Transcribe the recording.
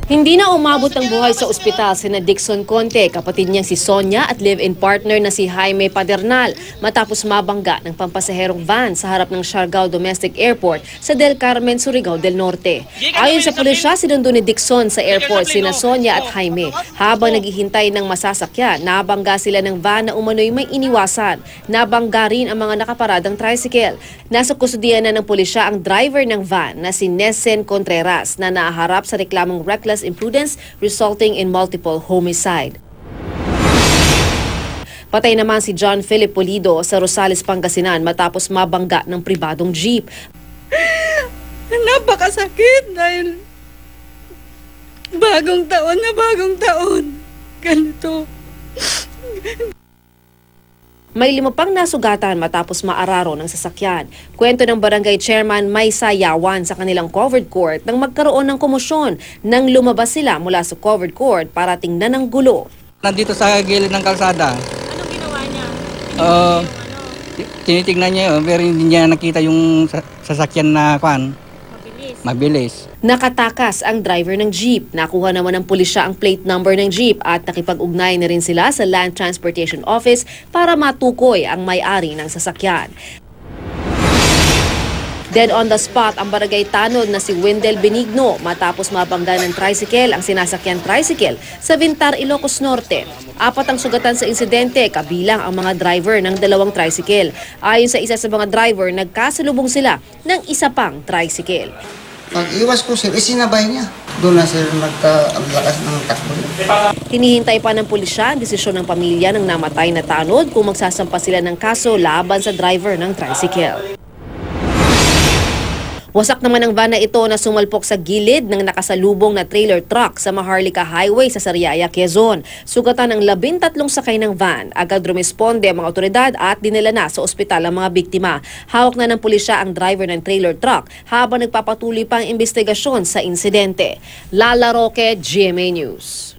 Hindi na umabot ang buhay sa ospital sina Dixon Conte, kapatid niyang si Sonia at live-in partner na si Jaime Padernal matapos mabangga ng pampasaherong van sa harap ng Siargao Domestic Airport sa Del Carmen, Surigao del Norte. Ayon sa pulisya, sinundo ni Dixon sa airport sina Sonia at Jaime. Habang naghihintay ng masasakyan, nabangga sila ng van na umano'y may iniwasan. Nabangga rin ang mga nakaparadang tricycle. Nasa kustudiyan na ng pulisya ang driver ng van na si Nessen Contreras na naharap sa reklamong reckless imprudence resulting in multiple homicide. Patay naman si John Philip Pulido sa Rosales, Pangasinan matapos mabangga ng pribadong jeep. Napakasakit dahil bagong taon. Ganito. May 5 pang nasugatan matapos maararo ng sasakyan. Kwento ng barangay chairman Maysa Yawan sa kanilang covered court nang magkaroon ng komosyon nang lumabas sila mula sa covered court para tingnan ang gulo. Nandito sa gilid ng kalsada. Anong ginawa niya? Tinitingnan niya yun, pero hindi niya nakita yung sasakyan na mabilis. Nakatakas ang driver ng jeep. Nakuha naman ng pulisya ang plate number ng jeep at nakipag-ugnay na rin sila sa Land Transportation Office para matukoy ang may-ari ng sasakyan. Dead on the spot ang barangay tanod na si Wendell Benigno matapos mabangga ng tricycle ang sinasakyan tricycle sa Vintar, Ilocos Norte. 4 ang sugatan sa insidente, kabilang ang mga driver ng 2 tricycle. Ayon sa isa sa mga driver, nagkasalubong sila ng isa pang tricycle. Pag-iwas ko sir, isinabay niya. Doon na sir nagka-lakas ng takbo. Hinihintay pa ng pulisya ang desisyon ng pamilya ng namatay na tanod kung magsasampa sila ng kaso laban sa driver ng tricycle. Wasak naman ang van na ito na sumalpok sa gilid ng nakasalubong na trailer truck sa Maharlika Highway sa Sariaya, Quezon. Sugatan ng 13 sakay ng van. Agad rumisponde ang mga otoridad at dinala na sa ospital ang mga biktima. Hawak na ng pulisya ang driver ng trailer truck habang nagpapatuloy pa ang investigasyon sa insidente. Lala Roque, GMA News.